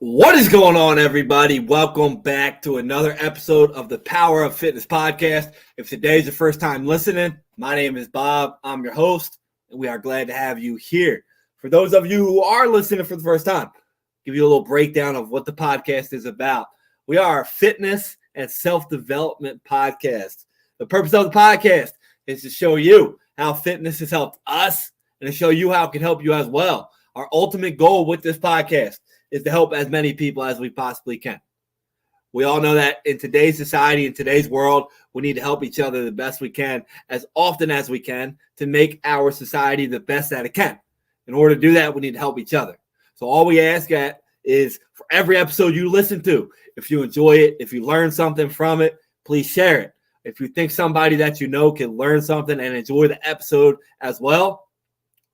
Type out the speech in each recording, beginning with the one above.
What is going on, everybody? Welcome back to another episode of the Power of Fitness podcast. If today's your first time listening, my name is Bob. I'm your host, and we are glad to have you here. For those of you who are listening for the first time, I'll give you a little breakdown of what the podcast is about. We are a fitness and self-development podcast. The purpose of the podcast is to show you how fitness has helped us and to show you how it can help you as well. Our ultimate goal with this podcast is to help as many people as we possibly can. We all know that in today's society, in today's world, we need to help each other the best we can, as often as we can, to make our society the best that it can. In order to do that, we need to help each other. So all we ask at is for every episode you listen to, if you enjoy it, if you learn something from it, please share it. If you think somebody that you know can learn something and enjoy the episode as well,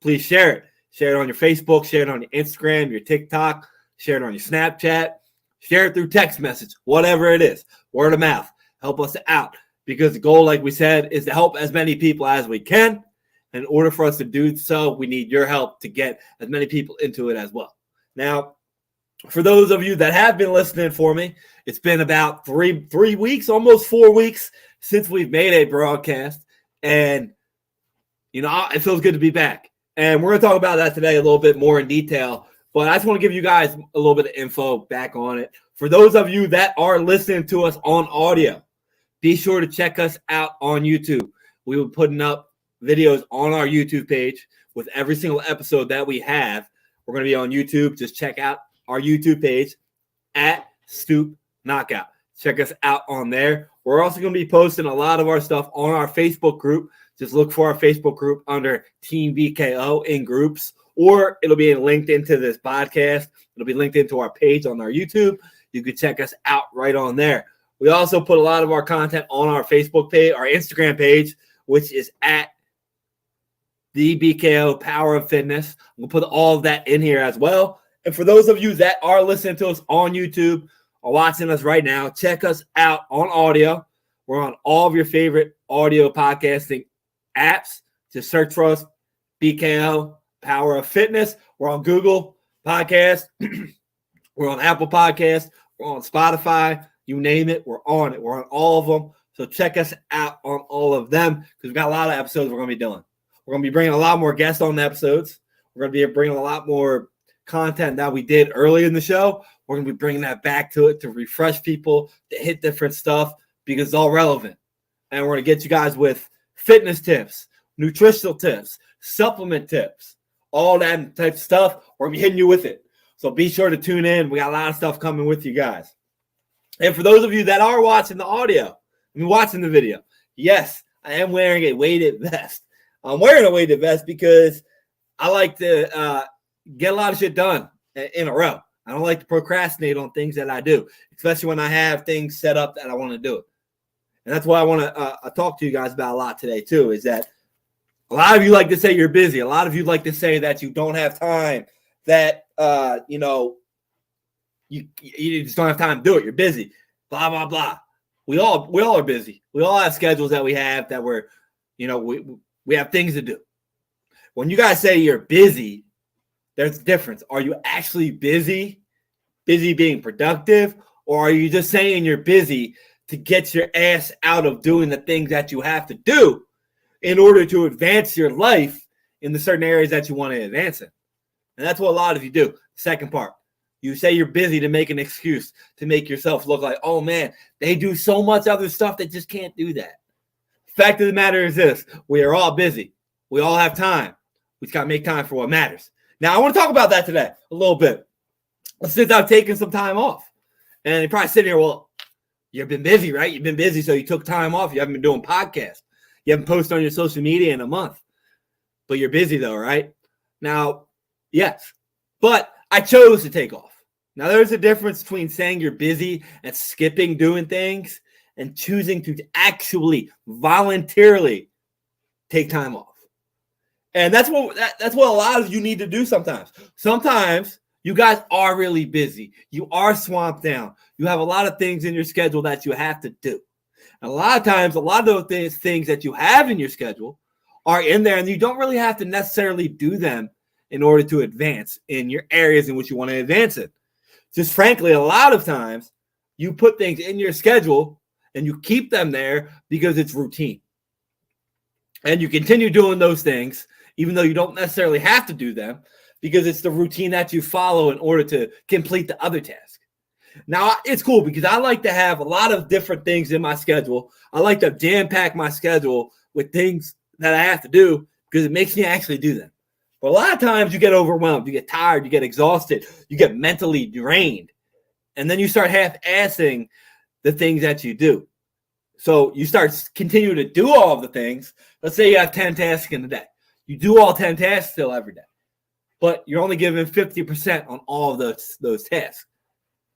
please share it. Share it on your Facebook, share it on your Instagram, your TikTok, share it on your Snapchat, share it through text message, whatever it is, word of mouth. Help us out because the goal, like we said, is to help as many people as we can. In order for us to do so, we need your help to get as many people into it as well. Now, for those of you that have been listening for me, it's been about three weeks, almost 4 weeks since we've made a broadcast. And, it feels good to be back. And we're going to talk about that today a little bit more in detail. But I just want to give you guys a little bit of info back on it. For those of you that are listening to us on audio, be sure to check us out on YouTube. We will be putting up videos on our YouTube page with every single episode that we have. We're going to be on YouTube. Just check out our YouTube page at Stoop Knockout. Check us out on there. We're also going to be posting a lot of our stuff on our Facebook group. Just look for our Facebook group under Team BKO in groups, or it'll be linked into this podcast. It'll be linked into our page on our YouTube. You can check us out right on there. We also put a lot of our content on our Facebook page, our Instagram page, which is at the BKO Power of Fitness. We'll put all of that in here as well. And for those of you that are listening to us on YouTube or watching us right now, check us out on audio. We're on all of your favorite audio podcasting apps. Just search for us, BKO Power of Fitness. We're on Google Podcast. We're on Apple Podcast. We're on Spotify. You name it, we're on it. We're on all of them. So check us out on all of them because we've got a lot of episodes we're going to be doing. We're going to be bringing a lot more guests on the episodes. We're going to be bringing a lot more content that we did early in the show. We're going to be bringing that back to it to refresh people, to hit different stuff because it's all relevant. And we're going to get you guys with fitness tips, nutritional tips, supplement tips, all that type of stuff. We're going to be hitting you with it. So be sure to tune in. We got a lot of stuff coming with you guys. And for those of you that are watching the audio, watching the video, yes, I am wearing a weighted vest. I'm wearing a weighted vest because I like to get a lot of shit done in a row. I don't like to procrastinate on things that I do, especially when I have things set up that I want to do it. And that's what I want to talk to you guys about a lot today, too, is that a lot of you like to say you're busy. A lot of you like to say that you don't have time, that, you just don't have time to do it. You're busy, blah, blah, blah. We all are busy. We all have schedules that we have that we're, we have things to do. When you guys say you're busy, there's a difference. Are you actually busy being productive, or are you just saying you're busy to get your ass out of doing the things that you have to do in order to advance your life in the certain areas that you want to advance in? And that's what a lot of you do. Second part, you say you're busy to make an excuse, to make yourself look like, oh man, they do so much other stuff that just can't do that. Fact of the matter is this: we are all busy. We all have time. We just got to make time for what matters. Now, I want to talk about that today a little bit. Since I've taken some time off. And you're probably sitting here, well, you've been busy, right? You've been busy, so you took time off. You haven't been doing podcasts. You haven't posted on your social media in a month. But you're busy, though, right? Now, yes. But I chose to take off. Now, there's a difference between saying you're busy and skipping doing things and choosing to actually voluntarily take time off. And that's what a lot of you need to do sometimes. Sometimes you guys are really busy. You are swamped down. You have a lot of things in your schedule that you have to do. And a lot of times, a lot of those things that you have in your schedule are in there, and you don't really have to necessarily do them in order to advance in your areas in which you want to advance in. Just frankly, a lot of times you put things in your schedule and you keep them there because it's routine. And you continue doing those things, even though you don't necessarily have to do them, because it's the routine that you follow in order to complete the other task. Now, it's cool because I like to have a lot of different things in my schedule. I like to jam-pack my schedule with things that I have to do because it makes me actually do them. But a lot of times you get overwhelmed, you get tired, you get exhausted, you get mentally drained, and then you start half-assing the things that you do. So you start continue to do all of the things. Let's say you have 10 tasks in a day. You do all 10 tasks still every day, but you're only giving 50% on all of those tasks.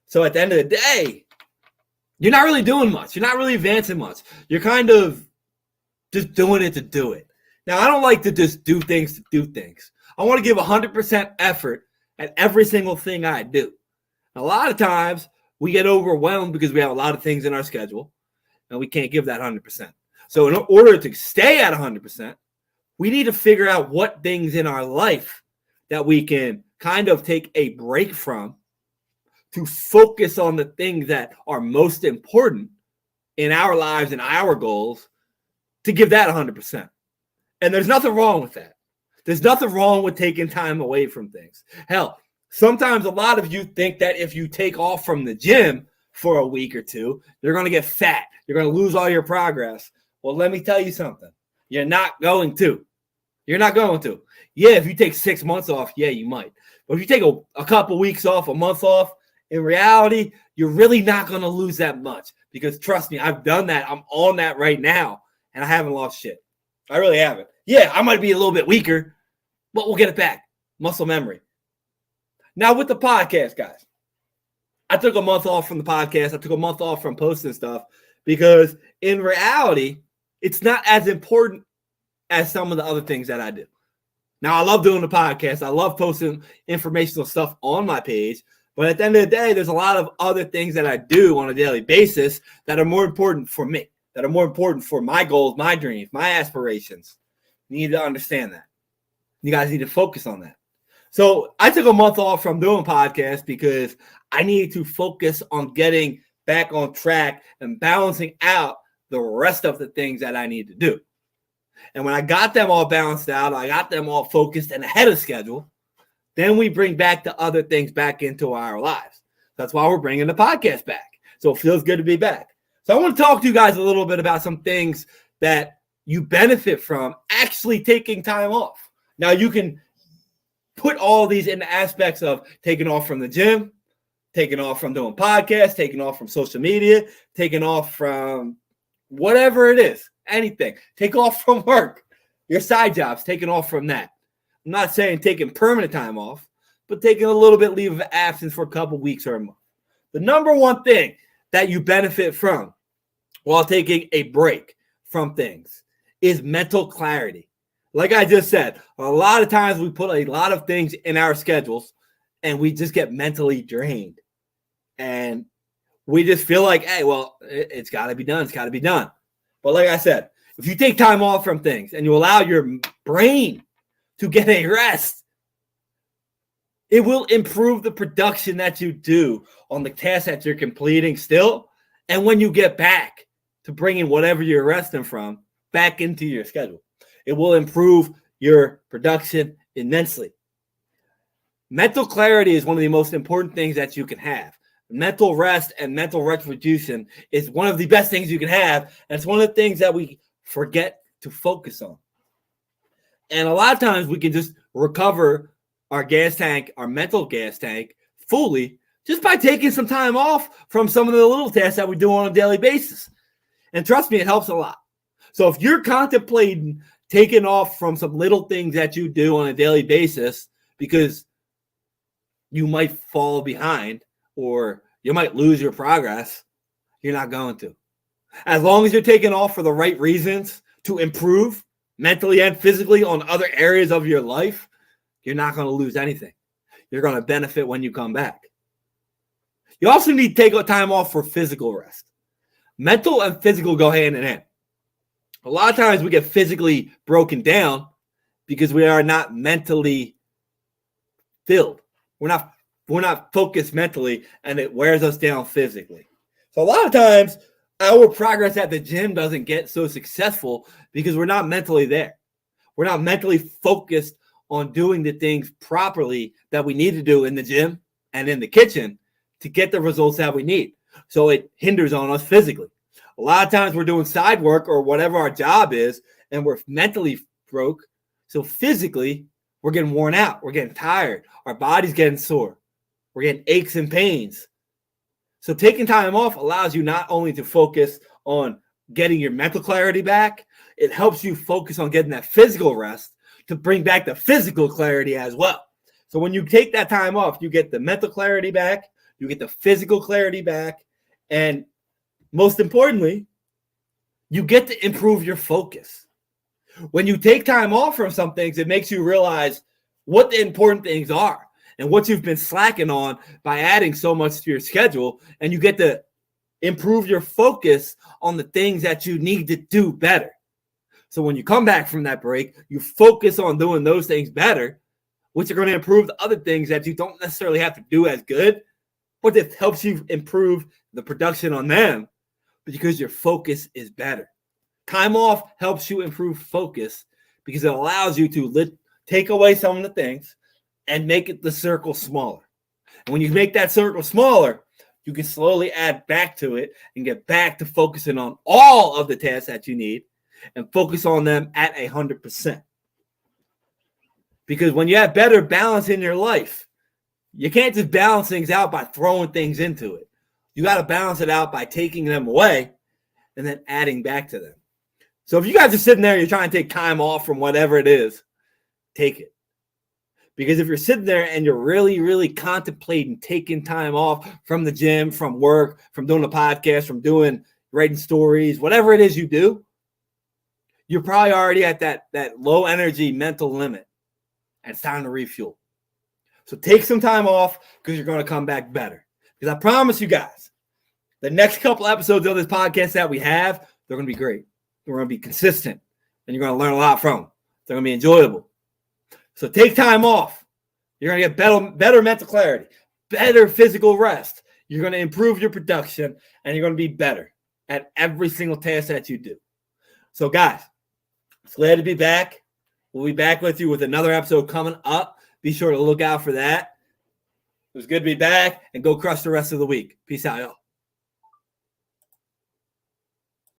So at the end of the day, you're not really doing much. You're not really advancing much. You're kind of just doing it to do it. Now, I don't like to just do things to do things. I want to give 100% effort at every single thing I do. A lot of times we get overwhelmed because we have a lot of things in our schedule and we can't give that 100%. So in order to stay at 100%, we need to figure out what things in our life that we can kind of take a break from to focus on the things that are most important in our lives and our goals to give that 100%. And there's nothing wrong with that. There's nothing wrong with taking time away from things. Hell, sometimes a lot of you think that if you take off from the gym for a week or two, you're going to get fat. You're going to lose all your progress. Well, let me tell you something. You're not going to. You're not going to. Yeah, if you take 6 months off, yeah, you might. But if you take a couple weeks off, a month off, in reality, you're really not going to lose that much because trust me, I've done that. I'm on that right now, and I haven't lost shit. I really haven't. Yeah, I might be a little bit weaker, but we'll get it back. Muscle memory. Now with the podcast, guys, I took a month off from the podcast. I took a month off from posting stuff because in reality, it's not as important as some of the other things that I do. Now, I love doing the podcast. I love posting informational stuff on my page. But at the end of the day, there's a lot of other things that I do on a daily basis that are more important for me, that are more important for my goals, my dreams, my aspirations. You need to understand that. You guys need to focus on that. So I took a month off from doing podcasts because I needed to focus on getting back on track and balancing out the rest of the things that I need to do. And when I got them all balanced out, I got them all focused and ahead of schedule, then we bring back the other things back into our lives. That's why we're bringing the podcast back. So it feels good to be back. So I want to talk to you guys a little bit about some things that you benefit from actually taking time off. Now, you can put all these into aspects of taking off from the gym, taking off from doing podcasts, taking off from social media, taking off from whatever it is, anything. Take off from work, your side jobs, taking off from that. I'm not saying taking permanent time off, but taking a little bit leave of absence for a couple weeks or a month. The number one thing that you benefit from while taking a break from things is mental clarity. Like I just said, a lot of times we put a lot of things in our schedules and we just get mentally drained. And we just feel like, hey, well, it's got to be done. It's got to be done. But like I said, if you take time off from things and you allow your brain to get a rest, it will improve the production that you do on the tasks that you're completing still. And when you get back to bringing whatever you're resting from back into your schedule, it will improve your production immensely. Mental clarity is one of the most important things that you can have. Mental rest and mental retribution is one of the best things you can have. And it's one of the things that we forget to focus on. And a lot of times we can just recover our gas tank, our mental gas tank, fully just by taking some time off from some of the little tasks that we do on a daily basis. And trust me, it helps a lot. So if you're contemplating taking off from some little things that you do on a daily basis because you might fall behind or you might lose your progress, you're not going to. As long as you're taking off for the right reasons to improve mentally and physically on other areas of your life, you're not going to lose anything. You're going to benefit when you come back. You also need to take time off for physical rest. Mental and physical go hand in hand. A lot of times we get physically broken down because we are not mentally filled. We're we're not focused mentally, and it wears us down physically. So a lot of times our progress at the gym doesn't get so successful because we're not mentally there. We're not mentally focused on doing the things properly that we need to do in the gym and in the kitchen to get the results that we need. So it hinders on us physically. A lot of times we're doing side work or whatever our job is, and we're mentally broke. So physically, we're getting worn out. We're getting tired. Our body's getting sore. We're getting aches and pains. So taking time off allows you not only to focus on getting your mental clarity back, it helps you focus on getting that physical rest to bring back the physical clarity as well. So when you take that time off, you get the mental clarity back, you get the physical clarity back, and most importantly, you get to improve your focus. When you take time off from some things, it makes you realize what the important things are and what you've been slacking on by adding so much to your schedule, and you get to improve your focus on the things that you need to do better. So when you come back from that break, you focus on doing those things better, which are going to improve the other things that you don't necessarily have to do as good, but it helps you improve the production on them because your focus is better. Time off helps you improve focus because it allows you to take away some of the things and make it the circle smaller. And when you make that circle smaller, you can slowly add back to it and get back to focusing on all of the tasks that you need and focus on them at 100%. Because when you have better balance in your life, you can't just balance things out by throwing things into it. You got to balance it out by taking them away and then adding back to them. So if you guys are sitting there, you're trying to take time off from whatever it is, take it. Because if you're sitting there and you're really, really contemplating taking time off from the gym, from work, from doing a podcast, from writing stories, whatever it is you do, you're probably already at that low energy mental limit. And it's time to refuel. So take some time off because you're going to come back better. Because I promise you guys, the next couple episodes of this podcast that we have, they're going to be great. They're going to be consistent. And you're going to learn a lot from them. They're going to be enjoyable. So take time off. You're going to get better mental clarity, better physical rest. You're going to improve your production, and you're going to be better at every single task that you do. So guys, it's glad to be back. We'll be back with you with another episode coming up. Be sure to look out for that. It was good to be back, and go crush the rest of the week. Peace out, y'all.